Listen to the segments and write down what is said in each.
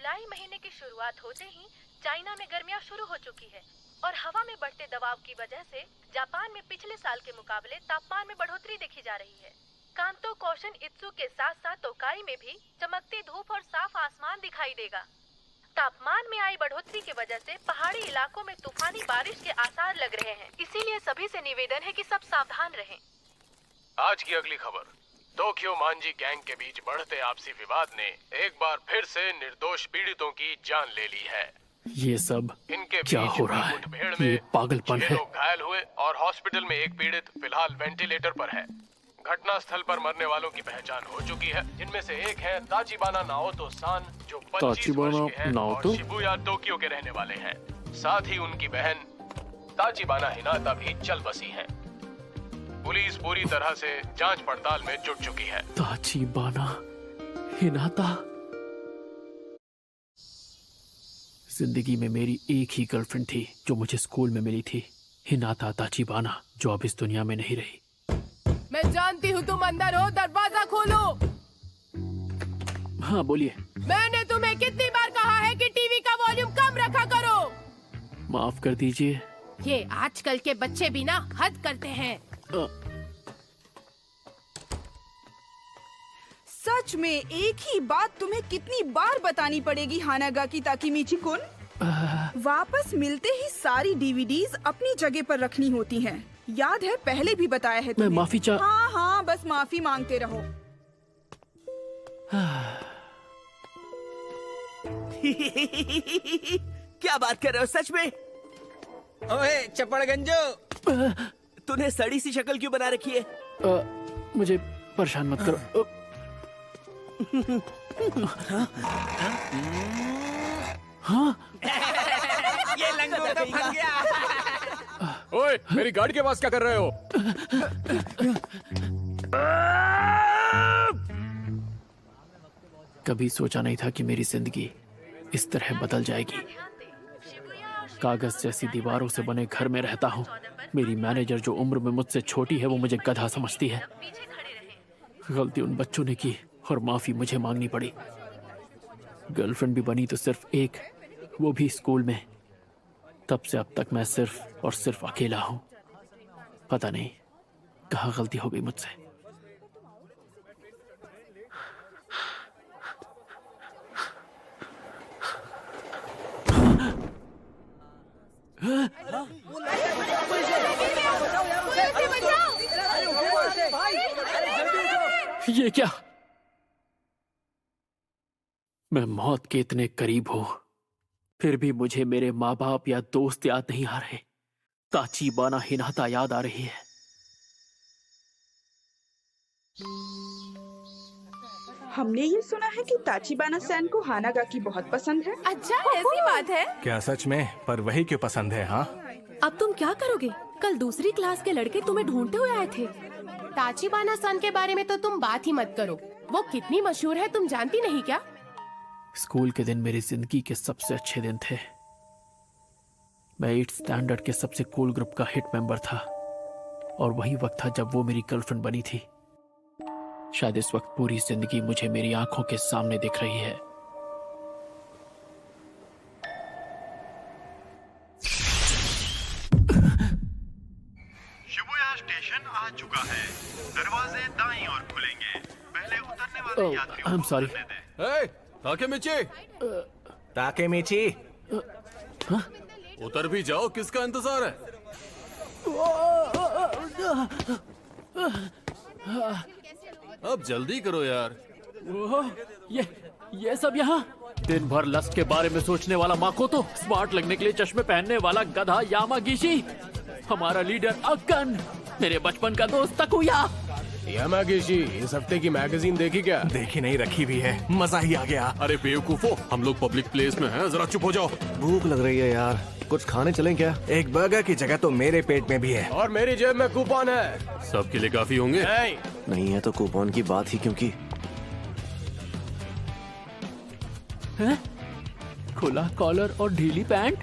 जुलाई महीने की शुरुआत होते ही चाइना में गर्मियां शुरू हो चुकी है और हवा में बढ़ते दबाव की वजह से जापान में पिछले साल के मुकाबले तापमान में बढ़ोतरी देखी जा रही है। कांतो, कोशन इत्सु के साथ साथ तोकाई में भी चमकती धूप और साफ आसमान दिखाई देगा। तापमान में आई बढ़ोतरी की वजह से पहाड़ी इलाकों में तूफानी बारिश के आसार लग रहे हैं, इसीलिए सभी से निवेदन है कि सब सावधान रहें। आज की अगली खबर, टोक्यो मांजी गैंग के बीच बढ़ते आपसी विवाद ने एक बार फिर से निर्दोष पीड़ितों की जान ले ली है। ये सब इनके क्या हो रहा है? ये पागलपन है। लोग घायल हुए और हॉस्पिटल में एक पीड़ित फिलहाल वेंटिलेटर पर है। घटना स्थल पर मरने वालों की पहचान हो चुकी है, जिनमें से एक है ताचिबाना नाओतो सान, जो 25 वर्ष के हैं और शिबुया टोक्यो के रहने वाले हैं। साथ ही उनकी बहन ताचिबाना हिनाता भी चल बसी हैं। पुलिस पूरी तरह से जांच पड़ताल में जुट चुकी है। ताचिबाना हिनाता। जिंदगी में मेरी एक ही गर्लफ्रेंड थी जो मुझे स्कूल में मिली थी, हिनाता ताचिबाना, जो अब इस दुनिया में नहीं रही। मैं जानती हूँ तुम अंदर हो, दरवाजा खोलो। हाँ बोलिए। मैंने तुम्हें कितनी बार कहा है कि टीवी का वॉल्यूम कम रखा करो। माफ कर दीजिए। ये आजकल के बच्चे भी ना हद करते हैं। सच में एक ही बात तुम्हें कितनी बार बतानी पड़ेगी हानागाकी ताकेमिची कुन? वापस मिलते ही सारी डीवीडीज अपनी जगह पर रखनी होती हैं। याद है पहले भी बताया है तुम्हें। मैं माफी हाँ हाँ, बस माफी मांगते रहो। क्या बात कर रहे हो सच में? ओए चपड़गंजो, तूने सड़ी सी शक्ल क्यों बना रखी है? मुझे परेशान मत करो। हाँ? ये लंगोट तो फंस गया। ओए, मेरी गाड़ी के पास क्या कर रहे हो? कभी सोचा नहीं था कि मेरी जिंदगी इस तरह बदल जाएगी। कागज जैसी दीवारों से बने घर में रहता हूँ। मेरी मैनेजर, जो उम्र में मुझसे छोटी है, वो मुझे गधा समझती है। गलती उन बच्चों ने की और माफी मुझे मांगनी पड़ी। गर्लफ्रेंड भी बनी तो सिर्फ एक, वो भी स्कूल में। तब से अब तक मैं सिर्फ और सिर्फ अकेला हूँ। पता नहीं कहाँ गलती हो गई मुझसे। ये क्या? मैं मौत के इतने करीब हूं, फिर भी मुझे मेरे माँ बाप या दोस्त याद नहीं आ रहे। ताचिबाना हिनाता याद आ रही है। हमने ये सुना है कि ताचिबाना सैन को हानागाकी बहुत पसंद है। अच्छा, ऐसी बात है क्या सच में? पर वही क्यों पसंद है? हाँ, अब तुम क्या करोगे? कल दूसरी क्लास के लड़के तुम्हें ढूंढते हुए आए थे। ताचिबाना सन के बारे में तो तुम बात ही मत करो। वो कितनी मशहूर है तुम जानती नहीं क्या? स्कूल के दिन मेरी जिंदगी के सबसे अच्छे दिन थे। मैं 8th स्टैंडर्ड के सबसे कूल ग्रुप का हिट मेंबर था और वही वक्त था जब वो मेरी गर्लफ्रेंड बनी थी। शायद इस वक्त पूरी जिंदगी मुझे मेरी आंखों के सामने दिख रही है। शिबुया स्टेशन आ चुका है। दरवाजे दाईं ओर खुलेंगे। पहले उतरने वाले यात्रियों I'm को sorry. उतरने दें। ताकेमिची, उतर भी जाओ, किसका इंतजार है? अब जल्दी करो यार। ये सब यहाँ? दिन भर लस्ट के बारे में सोचने वाला माकोतो, स्मार्ट लगने के लिए चश्मे पहनने वाला गधा यामागिशी, हमारा लीडर अक्कन, मेरे बचपन का दोस्त तकुया। यामागिशी, इस हफ्ते की मैगजीन देखी क्या? देखी नहीं, रखी भी है। मजा ही आ गया। अरे बेवकूफो, हम लोग पब्लिक प्लेस में हैं, जरा चुप हो जाओ। भूख लग रही है यार, कुछ खाने चलें क्या? एक बर्गर की जगह तो मेरे पेट में भी है। और मेरी जेब में कूपन है। सबके लिए काफी होंगे। नहीं है तो कूपन की बात ही क्योंकि है? खुला कॉलर और ढीली पैंट?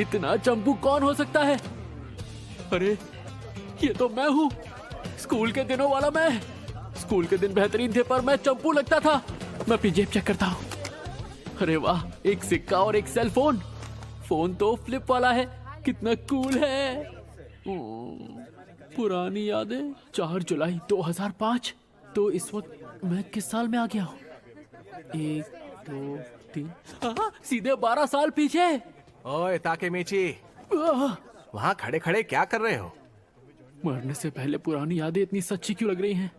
इतना चंपू कौन हो सकता है? अरे ये तो मैं हूँ, स्कूल के दिनों वाला मैं। स्कूल के दिन बेहतरीन थे पर मैं चंपू लगता था। मैं अपनी जेब चेक करता हूँ। अरे वाह, एक सिक्का और एक सेल फोन। फोन तो फ्लिप वाला है, कितना कूल है। पुरानी यादें। 4 जुलाई 2005। तो इस वक्त मैं किस साल में आ गया हूँ? 1 2 3 सीधे 12 साल पीछे। ओए ताकेमीची, वहाँ खड़े खड़े क्या कर रहे हो? मरने से पहले पुरानी यादें इतनी सच्ची क्यों लग रही हैं?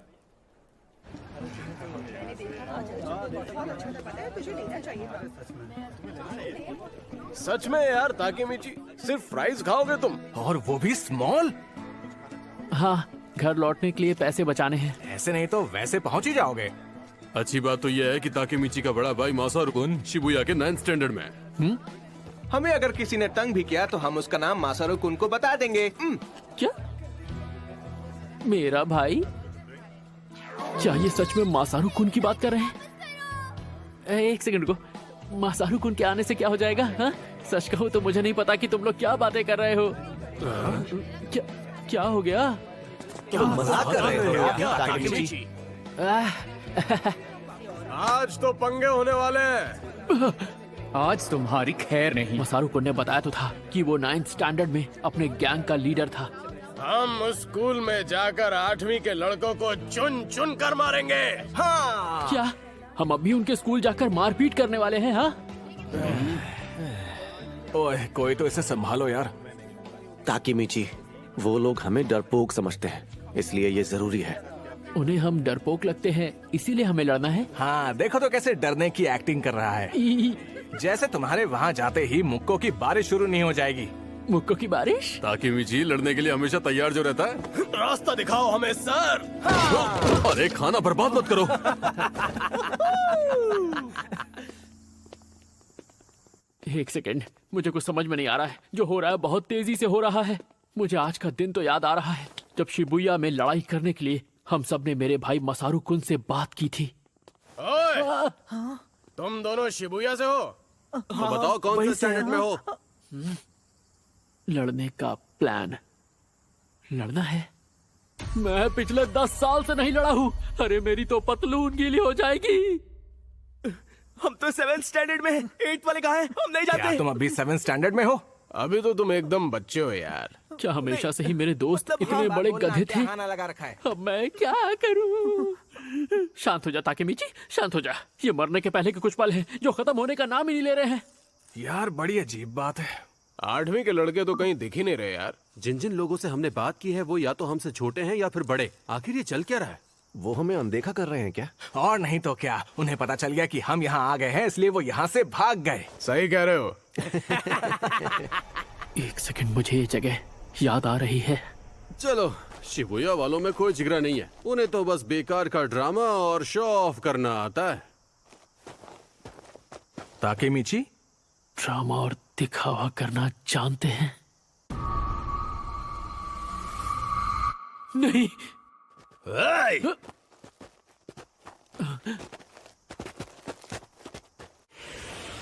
सच में यार ताकेमीची, सिर्फ फ्राइज खाओगे तुम? और वो भी स्मॉल? हाँ, घर लौटने के लिए पैसे बचाने हैं। ऐसे नहीं तो वैसे पहुंच ही जाओगे। अच्छी बात तो यह है कि ताकेमीची का बड़ा भाई मासारू-कुन शिबुया के 9th स्टैंडर्ड में है। हमें अगर किसी ने तंग भी किया तो हम उसका नाम मासारू-कुन को बता देंगे। क्या? मेरा भाई? क्या ये सच में मासारू-कुन की बात कर रहे हैं? एक सेकंड को, मासारू-कुन के आने से क्या हो जाएगा? हाँ? सच कहूँ तो मुझे नहीं पता कि तुम लोग क्या बातें कर रहे हो। क्या हो गया? मजाक कर रहे हो क्या ताकेमीची? आज तो पंगे होने वाले हैं। आज तुम्हारी खैर नहीं। मासारू-कुन ने बताया तो था कि वो 9th स्टैंडर्ड में अपने गैंग का लीडर था। हम उस स्कूल में जाकर 8वीं के लड़कों को चुन चुन कर मारेंगे। हाँ। क्या हम अभी उनके स्कूल जाकर मारपीट करने वाले हैं? हाँ? ओए, कोई तो इसे संभालो यार। ताकेमीची, वो लोग हमें डरपोक समझते हैं, इसलिए ये जरूरी है। उन्हें हम डरपोक लगते हैं, इसीलिए हमें लड़ना है। हाँ, देखो तो कैसे डरने की एक्टिंग कर रहा है। जैसे तुम्हारे वहाँ जाते ही मुक्कों की बारिश शुरू नहीं हो जाएगी। मुक्कों की बारिश? ताकेमीची लड़ने के लिए हमेशा तैयार जो रहता है। रास्ता दिखाओ हमें सर। अरे खाना बर्बाद मत करो। एक सेकेंड, मुझे कुछ समझ में नहीं आ रहा है। जो हो रहा है बहुत तेजी से हो रहा है। मुझे आज का दिन तो याद आ रहा है जब शिबुया में लड़ाई करने के लिए हम सब ने मेरे भाई मासारू-कुन से बात की थी। ओए, तुम दोनों शिबुया से हो? तो बताओ कौन से स्टैंडर्ड में हो? लड़ने का प्लान। लड़ना है? मैं पिछले 10 साल से नहीं लड़ा हूँ। अरे मेरी तो पतलून गीली हो जाएगी। हम तो 7th स्टैंडर्ड में हैं। 8th वाले कहाँ हैं? हम नहीं क्या जाते। तुम अभी 7th स्टैंडर्ड में हो? अभी तो तुम एकदम बच्चे हो यार। क्या हमेशा से ही मेरे दोस्त इतने बड़े गधे थे? लगा रखा है। अब मैं क्या करूं? शांत हो जा ताकेमीची, शांत हो जा। ये मरने के पहले के कुछ पल हैं जो खत्म होने का नाम ही नहीं ले रहे हैं। यार बड़ी अजीब बात है। 8वीं के लड़के तो कहीं दिख ही नहीं रहे यार। जिन जिन लोगों से हमने बात की है वो या तो हमसे छोटे हैं या फिर बड़े। आखिर ये चल क्या रहा है? वो हमें अनदेखा कर रहे हैं क्या? और नहीं तो क्या, उन्हें पता चल गया कि हम यहाँ आ गए हैं, इसलिए वो यहाँ से भाग गए। सही कह रहे हो। एक सेकंड, मुझे ये जगह याद आ रही है। चलो, शिबुया वालों में कोई जिगरा नहीं है। उन्हें तो बस बेकार का ड्रामा और शो ऑफ करना आता है। ताकेमीची, ड्रामा और दिखावा करना जानते हैं? नहीं।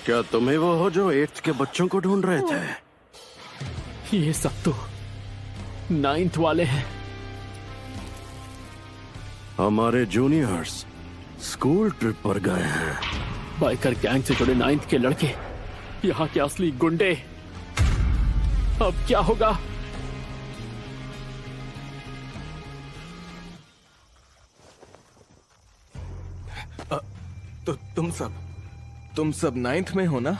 क्या तुम्हें वो हो जो 8th के बच्चों को ढूंढ रहे थे? ये सब तो 9th वाले हैं। हमारे जूनियर्स स्कूल ट्रिप पर गए हैं। बाइकर गैंग से जुड़े 9th के लड़के, यहाँ के असली गुंडे। अब क्या होगा? तो तुम सब 9th में हो ना?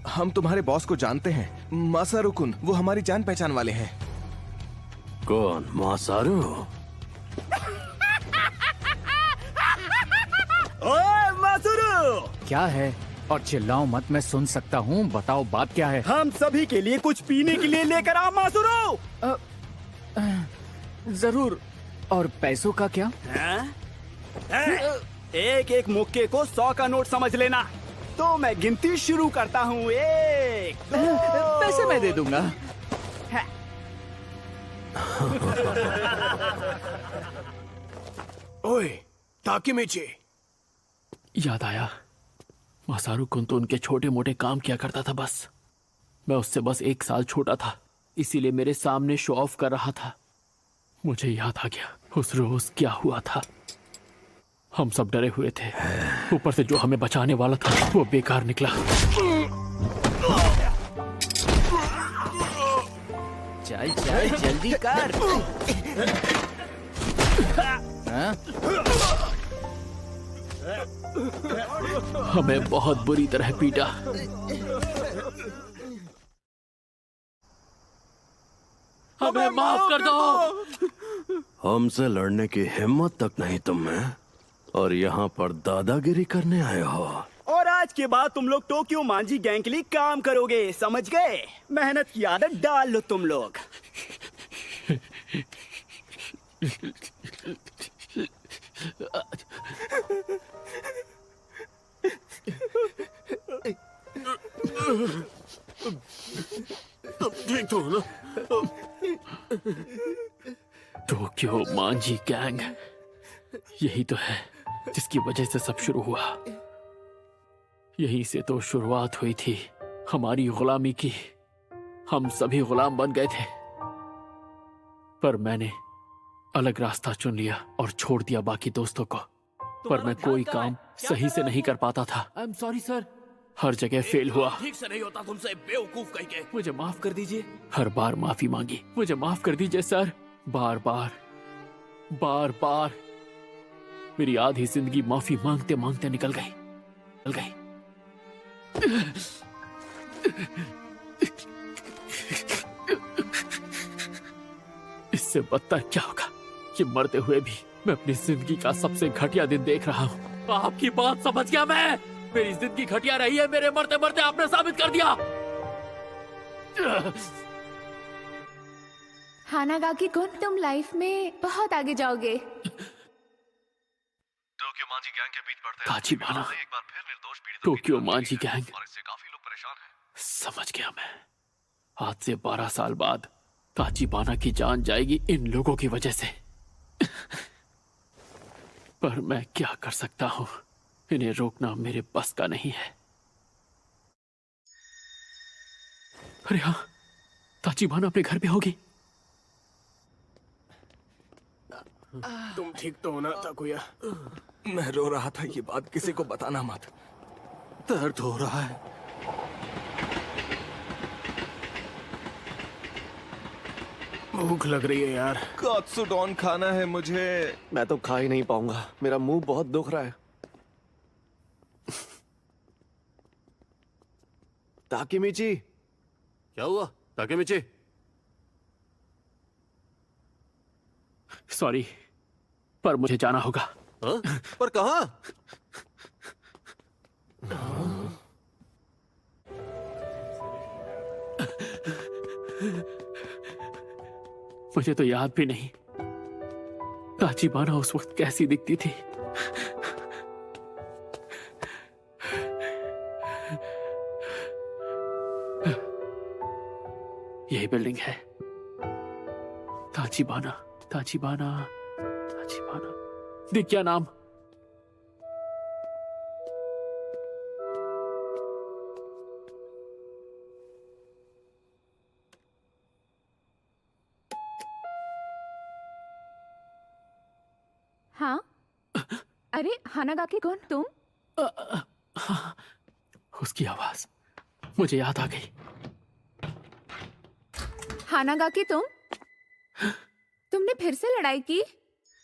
हम तुम्हारे बॉस को जानते हैं, मासारू-कुन। वो हमारी जान पहचान वाले हैं। कौन? मासारू? ओए मासारू! क्या है? और चिल्लाओ मत, मैं सुन सकता हूँ। बताओ बात क्या है? हम सभी के लिए कुछ पीने के लिए लेकर आओ मासारू। जरूर। और पैसों का क्या? एक एक मुक्के को 100 का नोट समझ लेना। तो मैं गिनती शुरू करता हूँ। 1 2 पैसे मैं दे दूंगा। ओए ताकेमीची, याद आया, मासारू-कुन तो उनके छोटे मोटे काम किया करता था बस। मैं उससे बस 1 साल छोटा था, इसीलिए मेरे सामने शो ऑफ कर रहा था। मुझे याद आ गया उस रोज क्या हुआ था। हम सब डरे हुए थे। ऊपर से जो हमें बचाने वाला था वो बेकार निकला। चल चल जल्दी कर। हाँ? हमें बहुत बुरी तरह पीटा। हमें माफ कर दो। हमसे लड़ने की हिम्मत तक नहीं तुम में, और यहाँ पर दादागिरी करने आए हो। और आज के बाद तुम लोग टोक्यो मांझी गैंग के लिए काम करोगे, समझ गए? मेहनत की आदत डाल लो तुम लोग। ठीक तो ना? टोक्यो मांझी गैंग, यही तो है जिसकी वजह से सब शुरू हुआ। यहीं से तो शुरुआत हुई थी हमारी गुलामी की। हम सभी गुलाम बन गए थे, पर मैंने अलग रास्ता चुन लिया और छोड़ दिया बाकी दोस्तों को। पर मैं कोई काम सही से नहीं कर पाता था। I am sorry sir. हर जगह फेल हुआ। ठीक से नहीं होता तुमसे, बेवकूफ कहीं के। मुझे माफ कर दीजिए। हर बार माफी मांगी, मुझे माफ कर दीजिए सर। बार बार बार बार मेरी आधी जिंदगी माफी मांगते मांगते निकल गई। इससे बदतर क्या होगा कि मरते हुए भी मैं अपनी जिंदगी का सबसे घटिया दिन देख रहा हूँ। आपकी बात समझ गया मैं। मेरी जिंदगी घटिया रही है, मेरे मरते मरते आपने साबित कर दिया। हानागाकी कुन, तुम लाइफ में बहुत आगे जाओगे। टोक्यो मांझी गैंग के बीच बढ़ते ताचिबाना, एक बार फिर निर्दोष पीड़ित टोक्यो मांझी गैंग। और इससे काफी लोग परेशान हैं। समझ गया मैं। आज से 12 साल बाद ताचिबाना की जान जाएगी इन लोगों की वजह से। पर मैं क्या कर सकता हूं, इन्हें रोकना मेरे बस का नहीं है। अरे हाँ, ताचिबाना अपने घर पे होगी। तुम ठीक तो होना ताकुया? मैं रो रहा था, ये बात किसी को बताना मत। दर्द हो रहा है। भूख लग रही है यार। कात्सुडोन खाना है मुझे। मैं तो खा ही नहीं पाऊंगा, मेरा मुंह बहुत दुख रहा है। ताकेमिची। क्या हुआ ताकेमिची? सॉरी, पर मुझे जाना होगा। हाँ? पर कहाँ? मुझे तो याद भी नहीं ताचिबाना उस वक्त कैसी दिखती थी। यही बिल्डिंग है। ताचिबाना ताचिबाना ताचिबाना, दिख क्या नाम? हाँ? अरे हानागाकी कुन, तुम? हाँ, उसकी आवाज मुझे याद आ गई। हानागाकी तुमने फिर से लड़ाई की?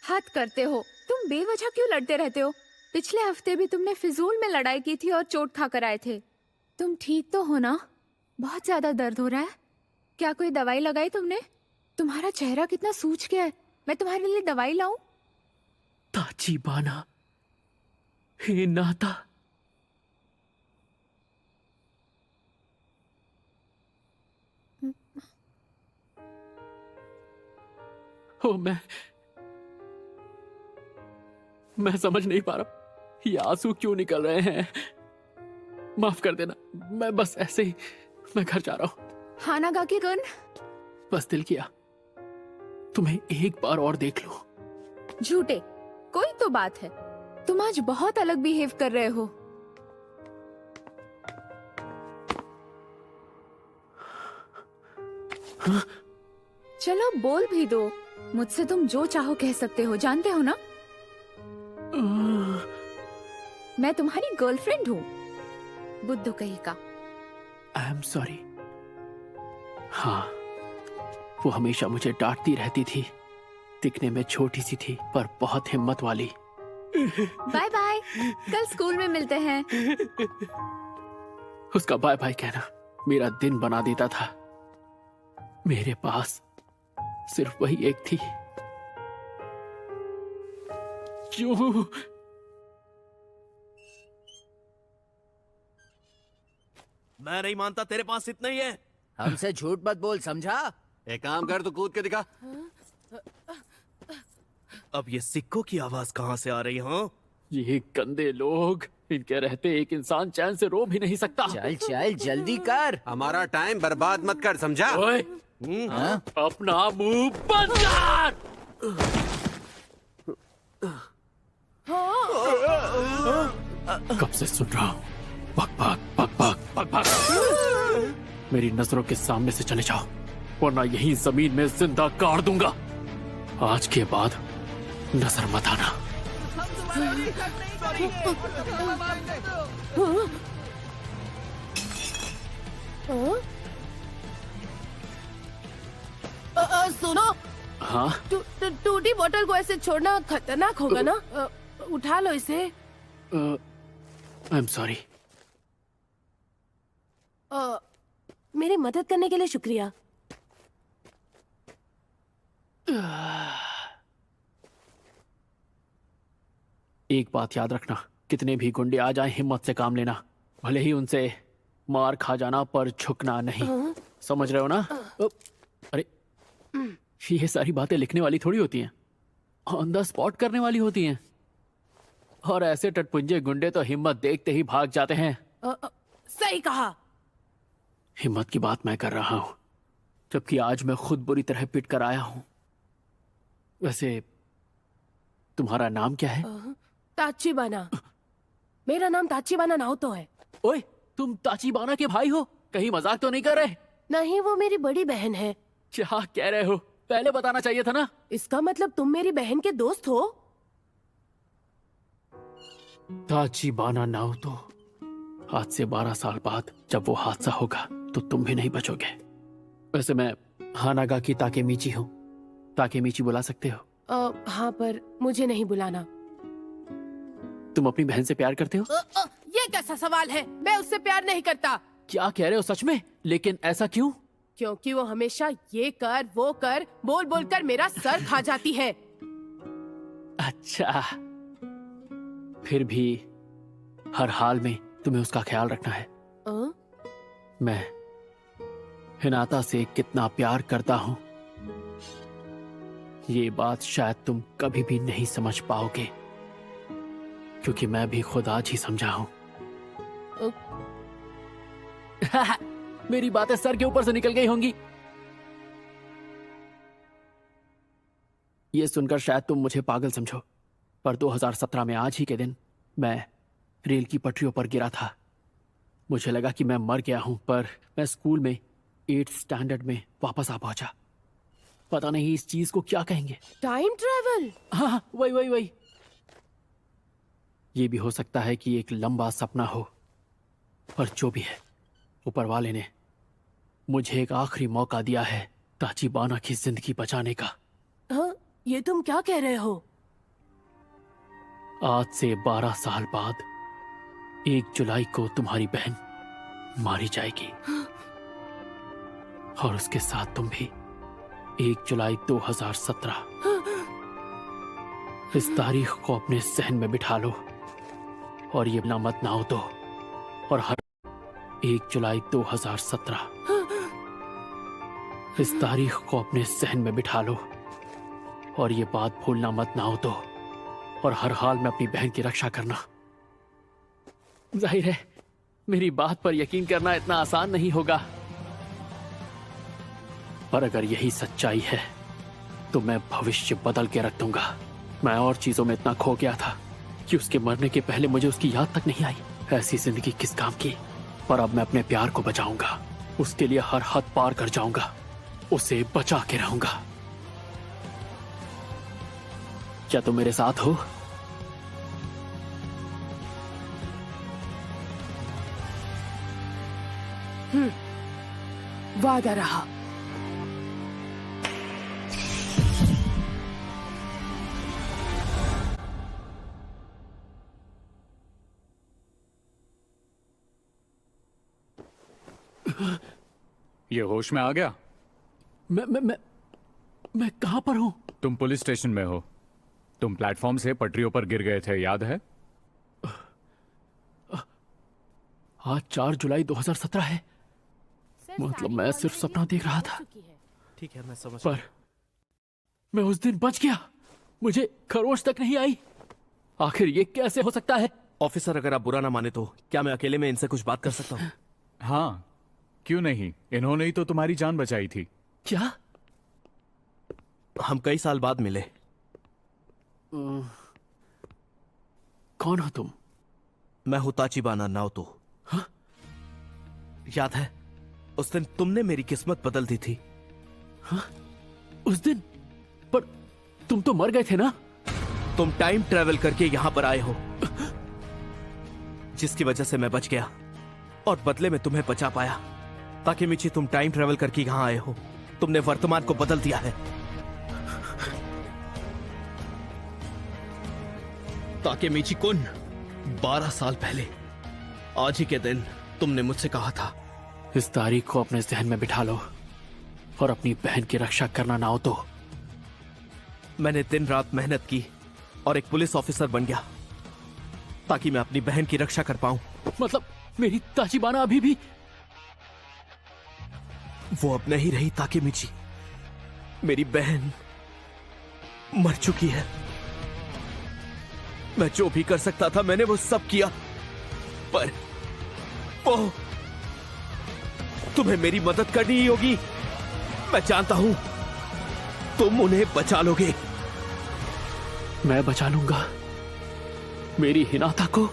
हद करते हो, तुम बेवजह क्यों लड़ते रहते हो? पिछले हफ्ते भी तुमने फिजूल में लड़ाई की थी और चोट खाकर आए थे। तुम ठीक तो हो ना? बहुत ज्यादा दर्द हो रहा है? क्या कोई दवाई लगाई तुमने? तुम्हारा चेहरा कितना सूज गया है। मैं तुम्हारे लिए दवाई लाऊं? ताचिबाना, हे नाता। ओ, मैं समझ नहीं पा रहा ये आंसू क्यों निकल रहे हैं। माफ कर देना, मैं बस ऐसे ही मैं घर जा रहा हूँ। हानागाकी कुन, बस दिल किया तुम्हें एक बार और देख लूं। झूठे, कोई तो बात है। तुम आज बहुत अलग बिहेव कर रहे हो। हाँ? चलो बोल भी दो। मुझसे तुम जो चाहो कह सकते हो, जानते हो ना? मैं तुम्हारी गर्लफ्रेंड हूँ, बुद्धू कहीं का। आई एम सॉरी। हाँ, वो हमेशा मुझे डांटती रहती थी। दिखने में छोटी सी थी पर बहुत हिम्मत वाली। बाय बाय, कल स्कूल में मिलते हैं। उसका बाय बाय कहना मेरा दिन बना देता था। मेरे पास सिर्फ वही एक थी। क्यों? मैं नहीं मानता, तेरे पास इतना ही है। हमसे झूठ मत बोल, समझा? एक काम कर, तू कूद के दिखा। अब ये सिक्कों की आवाज कहाँ से आ रही है? ये गंदे लोग, इनके रहते एक इंसान चैन से रो भी नहीं सकता। चल चल जल्दी कर, हमारा टाइम बर्बाद मत कर, समझा? ओए, अपना मुंह बंद कर। कब से सुन रहा हूँ, बक बक बक बक बक बक। मेरी नजरों के सामने से चले जाओ, वरना यहीं जमीन में जिंदा गाड़ दूंगा। आज के बाद नजर मत आना। सुनो, हाँ, टूटी बोतल को ऐसे छोड़ना खतरनाक होगा ना। उठा लो इसे। आई एम सॉरी। मेरी मदद करने के लिए शुक्रिया। एक बात याद रखना, कितने भी गुंडे आ जाएं, हिम्मत से काम लेना। भले ही उनसे मार खा जाना, पर झुकना नहीं। समझ रहे हो ना? अरे, ये सारी बातें लिखने वाली थोड़ी होती हैं, ऑन द स्पॉट करने वाली होती हैं। और ऐसे टटपुंजे गुंडे तो हिम्मत देखते ही भाग जाते हैं। सही कहा। हिम्मत की बात मैं कर रहा हूं, जबकि आज मैं खुद बुरी तरह पिट कर आया हूं। वैसे तुम्हारा नाम क्या है? ताचिबाना। मेरा नाम ताचिबाना नाओतो है। ओए, तुम ताचिबाना के भाई हो? कहीं मजाक तो नहीं कर रहे? नहीं, वो मेरी बड़ी बहन है। क्या कह रहे हो? पहले बताना चाहिए था ना। इसका मतलब तुम मेरी बहन के दोस्त हो? ताचिबाना नाओतो, आज से 12 साल बाद जब वो हादसा होगा तो तुम भी नहीं बचोगे। वैसे मैं हानागाकी ताकेमीची हूँ। ताकेमीची बुला सकते हो? हाँ, पर मुझे नहीं बुलाना। तुम अपनी बहन से प्यार करते हो? ये कैसा सवाल है? मैं उससे प्यार नहीं करता। क्या कह रहे हो सच में? लेकिन ऐसा क्यों? क्योंकि वो हमेशा ये कर वो कर बोल बोल कर मेरा सर खा जाती है। अच्छा, फिर भी हर हाल में तुम्हें उसका ख्याल रखना है। मैं हिनाता से कितना प्यार करता हूँ, ये बात शायद तुम कभी भी नहीं समझ पाओगे, क्योंकि मैं भी खुद आज ही समझा हूं। मेरी बातें सर के ऊपर से निकल गई होंगी। ये सुनकर शायद तुम मुझे पागल समझो, पर 2017 में आज ही के दिन मैं रेल की पटरियों पर गिरा था। मुझे लगा कि मैं मर गया हूं, पर मैं स्कूल में 8th स्टैंडर्ड में वापस आ पहुंचा। पता नहीं इस चीज को क्या कहेंगे। Time travel? हाँ, वही। ये भी हो सकता है कि एक लंबा सपना हो, पर जो भी है, ऊपर वाले ने मुझे एक आखिरी मौका दिया है ताचिबाना की जिंदगी बचाने का। हाँ, ये तुम क्या कह रहे हो? आज से 12 साल बाद 1 जुलाई को तुम्हारी बहन मारी जाएगी, और उसके साथ तुम भी। 1 जुलाई 2017। इस तारीख को अपने सहन में बिठा लो और ये मत ना हो तो। और हर 1 जुलाई 2017। इस तारीख को अपने सहन में बिठा लो और ये बात भूलना मत ना हो तो। और हर हाल में अपनी बहन की रक्षा करना। जाहिर है मेरी बात पर यकीन करना इतना आसान नहीं होगा, पर अगर यही सच्चाई है तो मैं भविष्य बदल के रख दूंगा। मैं और चीजों में इतना खो गया था कि उसके मरने के पहले मुझे उसकी याद तक नहीं आई। ऐसी जिंदगी किस काम की। पर अब मैं अपने प्यार को बचाऊंगा, उसके लिए हर हद पार कर जाऊंगा, उसे बचा के रहूंगा। क्या तुम मेरे साथ हो? वादा रहा। ये होश में आ गया? मैं कहां पर हूं? तुम पुलिस स्टेशन में हो। तुम प्लेटफॉर्म से पटरियों पर गिर गए थे, याद है? आज 4 जुलाई 2017 है। मतलब मैं सिर्फ सपना देख रहा था। ठीक है, मैं समझ पर मैं उस दिन बच गया। मुझे खरोश तक नहीं आई। आखिर ये कैसे हो सकता है? ऑफिसर, अगर आप बुरा ना माने तो क्या मैं अकेले में इनसे कुछ बात कर सकता हूँ? हाँ, क्यों नहीं? इन्होंने ही तो तुम्हारी जान बचाई थी। क्या? हम कई साल बाद मिले। कौन हो तुम? मैं हूं ताचिबाना नाओतो। हाँ? याद है उस दिन तुमने मेरी किस्मत बदल दी थी? हाँ? उस दिन? पर तुम तो मर गए थे ना? तुम टाइम ट्रेवल करके यहां पर आए हो, जिसकी वजह से मैं बच गया और बदले में तुम्हें बचा पाया। ताकेमिची, तुम टाइम ट्रेवल करके यहां आए हो। तुमने वर्तमान को बदल दिया है। ताकेमिची कुन, 12 साल पहले आज ही के दिन तुमने मुझसे कहा था, इस तारीख को अपने जहन में बिठा लो और अपनी बहन की रक्षा करना ना हो तो। मैंने दिन रात मेहनत की और एक पुलिस ऑफिसर बन गया ताकि मैं अपनी बहन की रक्षा कर पाऊं। मतलब मेरी ताचिबाना अभी भी? वो अब नहीं रही ताकेमिची। मेरी बहन मर चुकी है। मैं जो भी कर सकता था मैंने वो सब किया, पर वो तुम्हें मेरी मदद करनी ही होगी। मैं जानता हूं तुम उन्हें बचा लोगे। मैं बचा लूंगा मेरी हिनाता को।